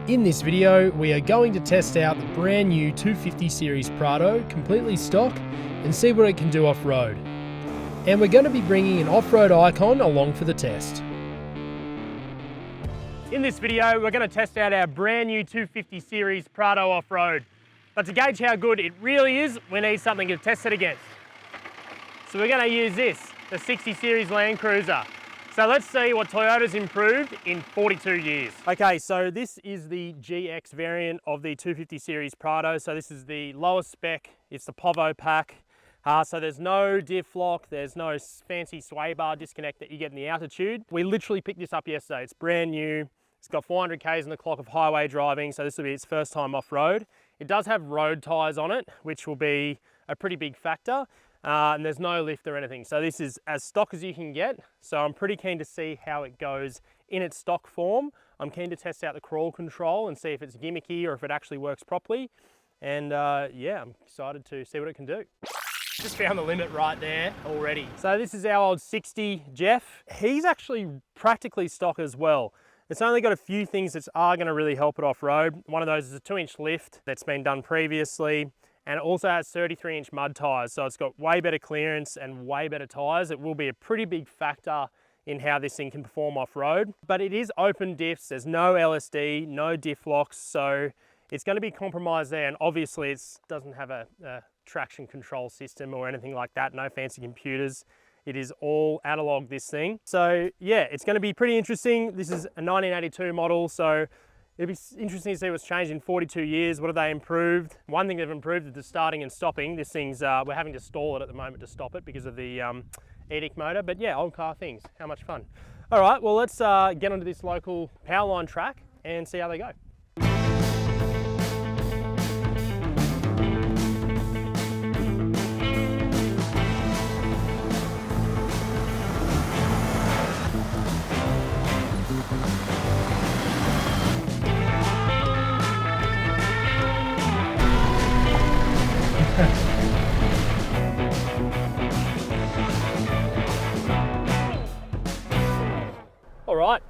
In this video, we are going to test out the brand new 250 series Prado, completely stock, and see what it can do off-road. And we're going to be bringing an off-road icon along for the test. In this video, we're going to test out our brand new 250 series Prado off-road. But to gauge how good it really is, we need something to test it against. So we're going to use this, the 60 series Land Cruiser. So let's see what Toyota's improved in 42 years. Okay, so this is the GX variant of the 250 series Prado. So this is the lowest spec, it's the Povo pack. So there's no diff lock, there's no fancy sway bar disconnect that you get in the Altitude. We literally picked this up yesterday, it's brand new. It's got 400 Ks on the clock of highway driving, so this will be its first time off-road. It does have road tyres on it, which will be a pretty big factor. And there's no lift or anything. So this is as stock as you can get. So I'm pretty keen to see how it goes in its stock form. I'm keen to test out the crawl control and see if it's gimmicky or if it actually works properly. And yeah, I'm excited to see what it can do. Just found the limit right there already. So this is our old 60 Jeff. He's actually practically stock as well. It's only got a few things that are going to really help it off-road. One of those is a 2-inch lift that's been done previously. And it also has 33-inch mud tyres, so it's got way better clearance and way better tyres. It will be a pretty big factor in how this thing can perform off-road. But it is open diffs, there's no LSD, no diff locks, so it's going to be compromised there. And obviously it doesn't have a traction control system or anything like that, no fancy computers. It is all analog, this thing. So yeah, it's going to be pretty interesting. This is a 1982 model, so it'll be interesting to see what's changed in 42 years. What have they improved? One thing they've improved is the starting and stopping. This thing's, we're having to stall it at the moment to stop it because of the EDIC motor. But yeah, old car things, how much fun. All right, well, let's get onto this local Powerline track and see how they go. All right,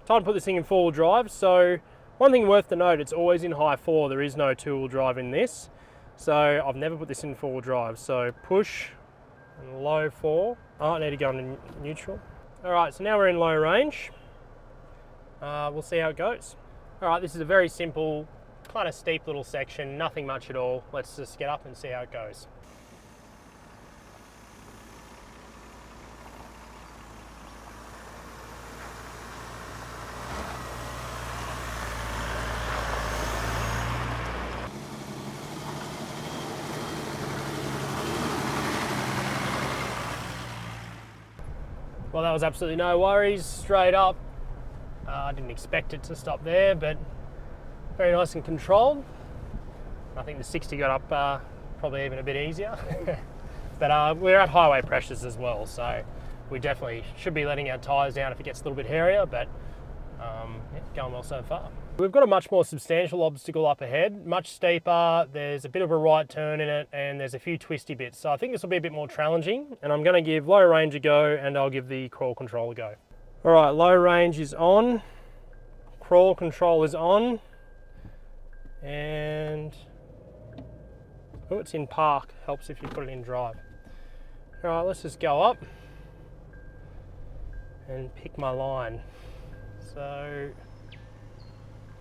time to put this thing in 4-wheel drive. So one thing worth to note, it's always in high 4. There is no 2-wheel drive in this. So I've never put this in 4-wheel drive. So push and low 4. Oh, I need to go into neutral. All right, so now we're in low range. We'll see how it goes. All right, this is a very simple, kind of steep little section, nothing much at all. Let's just get up and see how it goes. Well, that was absolutely no worries, straight up. I didn't expect it to stop there, but very nice and controlled. I think the 60 got up probably even a bit easier. But we're at highway pressures as well, so we definitely should be letting our tyres down if it gets a little bit hairier, but yeah, going well so far. We've got a much more substantial obstacle up ahead, much steeper, there's a bit of a right turn in it, and there's a few twisty bits. So I think this will be a bit more challenging, and I'm going to give low range a go, and I'll give the crawl control a go. All right, low range is on, crawl control is on, and oh, it's in park, helps if you put it in drive. All right, let's just go up and pick my line. So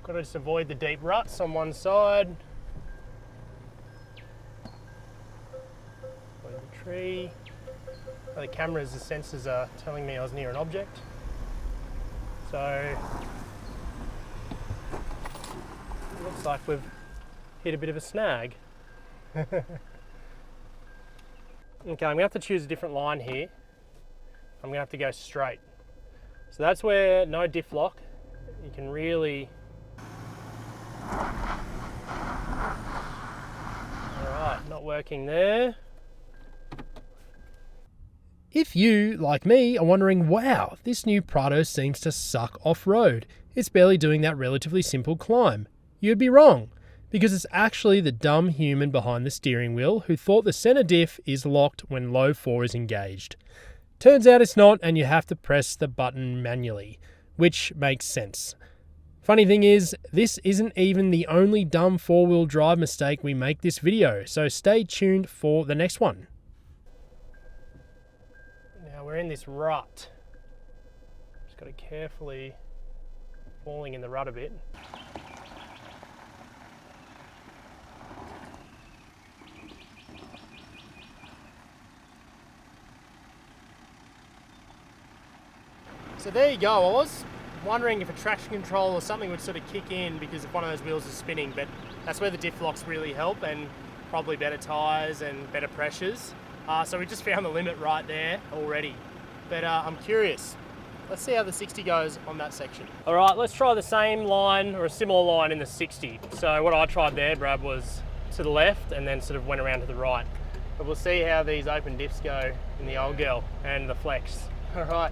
got to just avoid the deep ruts on one side. Avoid the tree. The cameras, the sensors are telling me I was near an object. So it looks like we've hit a bit of a snag. Okay, I'm gonna have to choose a different line here. I'm gonna have to go straight. So that's where no diff lock. You can really. Alright, not working there. If you, like me, are wondering, wow, this new Prado seems to suck off-road. It's barely doing that relatively simple climb. You'd be wrong, because it's actually the dumb human behind the steering wheel who thought the center diff is locked when low 4 is engaged. Turns out it's not, and you have to press the button manually, which makes sense. Funny thing is, this isn't even the only dumb four-wheel drive mistake we make this video, so stay tuned for the next one. Now we're in this rut. Just got to carefully falling in the rut a bit. So there you go. I was wondering if a traction control or something would sort of kick in because if one of those wheels is spinning, but that's where the diff locks really help, and probably better tyres and better pressures. So we just found the limit right there already. But I'm curious. Let's see how the 60 goes on that section. All right, let's try the same line or a similar line in the 60. So what I tried there, Brad, was to the left and then sort of went around to the right. But we'll see how these open diffs go in the old girl and the flex. All right.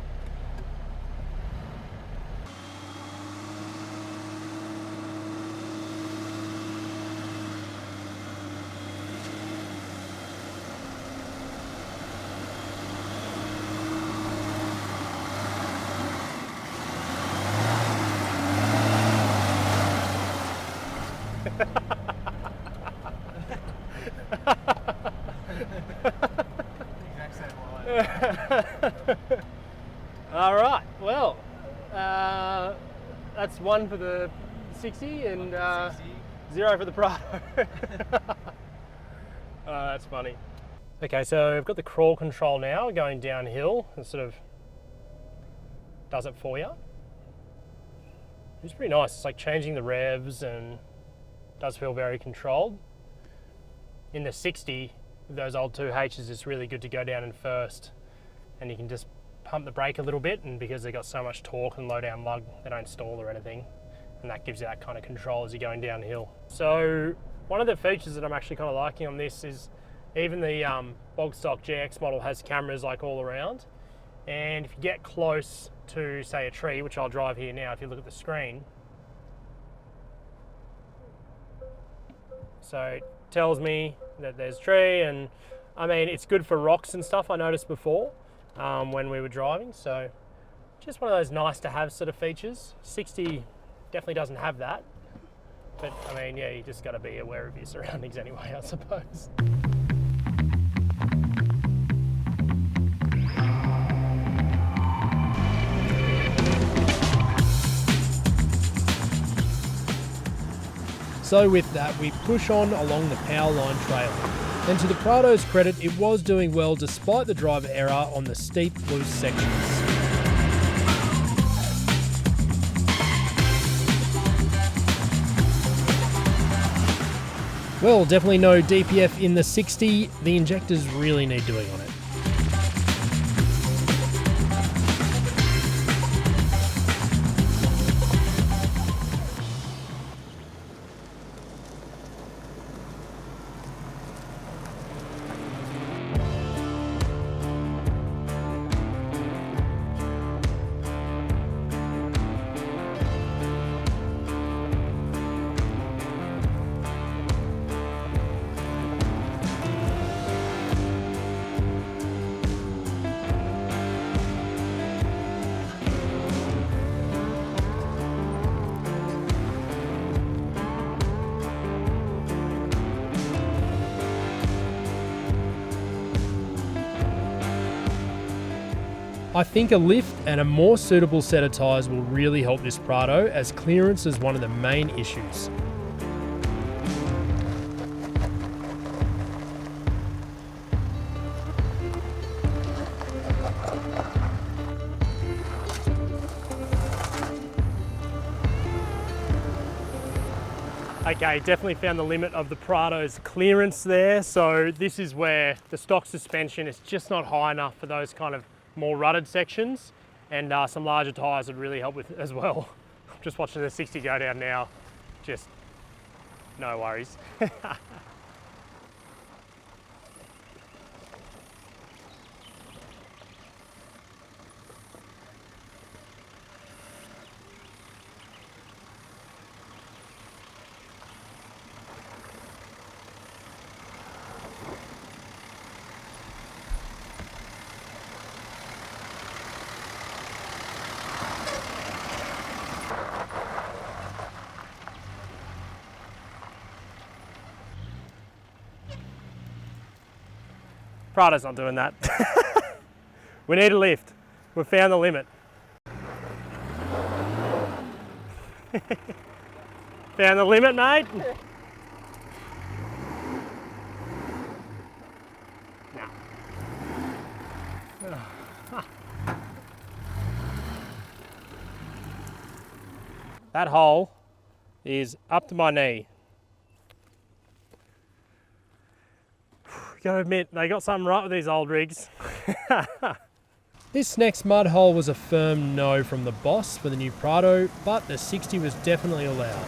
All right, well, that's one for the 60 and 0 for the Prado. That's funny. Okay, so I've got the crawl control now going downhill and sort of does it for you. It's pretty nice. It's like changing the revs and does feel very controlled. In the 60, with those old 2Hs, it's really good to go down in first, and you can just pump the brake a little bit, and because they've got so much torque and low down lug, they don't stall or anything, and that gives you that kind of control as you're going downhill. So one of the features that I'm actually kind of liking on this is even the bog stock GX model has cameras like all around, and if you get close to say a tree, which I'll drive here now if you look at the screen, so it tells me that there's a tree, and I mean it's good for rocks and stuff I noticed before when we were driving, so just one of those nice to have sort of features. 60 definitely doesn't have that, but I mean yeah, you just got to be aware of your surroundings anyway, I suppose. So with that, we push on along the Powerline Trail. And to the Prado's credit, it was doing well despite the driver error on the steep, loose sections. Well, definitely no DPF in the 60. The injectors really need doing on it. I think a lift and a more suitable set of tyres will really help this Prado, as clearance is one of the main issues. Okay, definitely found the limit of the Prado's clearance there. So this is where the stock suspension is just not high enough for those kind of more rutted sections, and some larger tyres would really help with it as well. Just watching the 60 go down now, just no worries. Prado's not doing that. We need a lift. We've found the limit. Found the limit, mate? That hole is up to my knee. Gotta admit, they got something right with these old rigs. This next mud hole was a firm no from the boss for the new Prado, but the 60 was definitely allowed.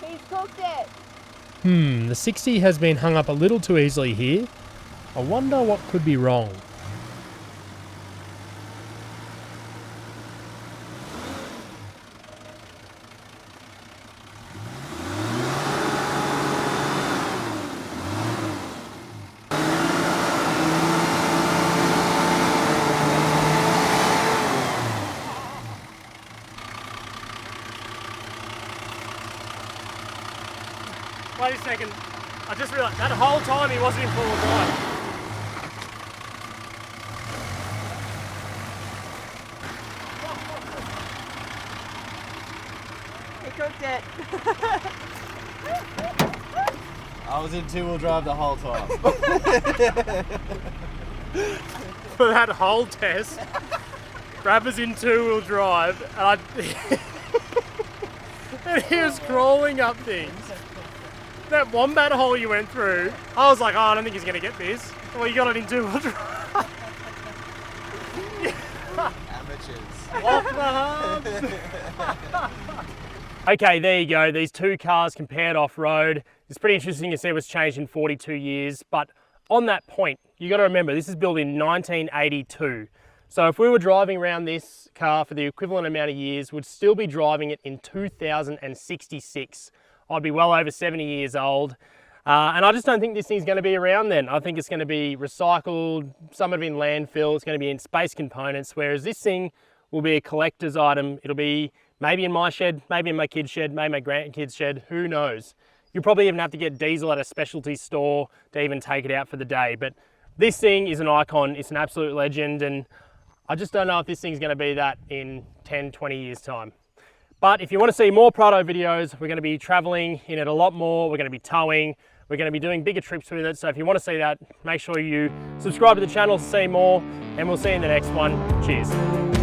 He's cooked it. The 60 has been hung up a little too easily here. I wonder what could be wrong. Wait a second, I just realised that whole time he wasn't in four-wheel drive. He cooked it. I was in two-wheel drive the whole time. For that whole test, Brad was in two-wheel drive and, and he was crawling up things. That wombat hole you went through, I was like, oh, I don't think he's going to get this. Well, you got it in two-wheel drive. Amateurs. Off the hub. Okay, there you go. These two cars compared off-road. It's pretty interesting to see what's changed in 42 years. But on that point, you got to remember, this is built in 1982. So if we were driving around this car for the equivalent amount of years, we'd still be driving it in 2066. I'd be well over 70 years old. And I just don't think this thing's going to be around then. I think it's going to be recycled, some of it in landfill, it's going to be in space components, whereas this thing will be a collector's item. It'll be maybe in my shed, maybe in my kid's shed, maybe my grandkid's shed, who knows. You'll probably even have to get diesel at a specialty store to even take it out for the day. But this thing is an icon, it's an absolute legend, and I just don't know if this thing's going to be that in 10, 20 years time. But if you want to see more Prado videos, we're going to be traveling in it a lot more. We're going to be towing. We're going to be doing bigger trips with it. So if you want to see that, make sure you subscribe to the channel to see more, and we'll see you in the next one. Cheers.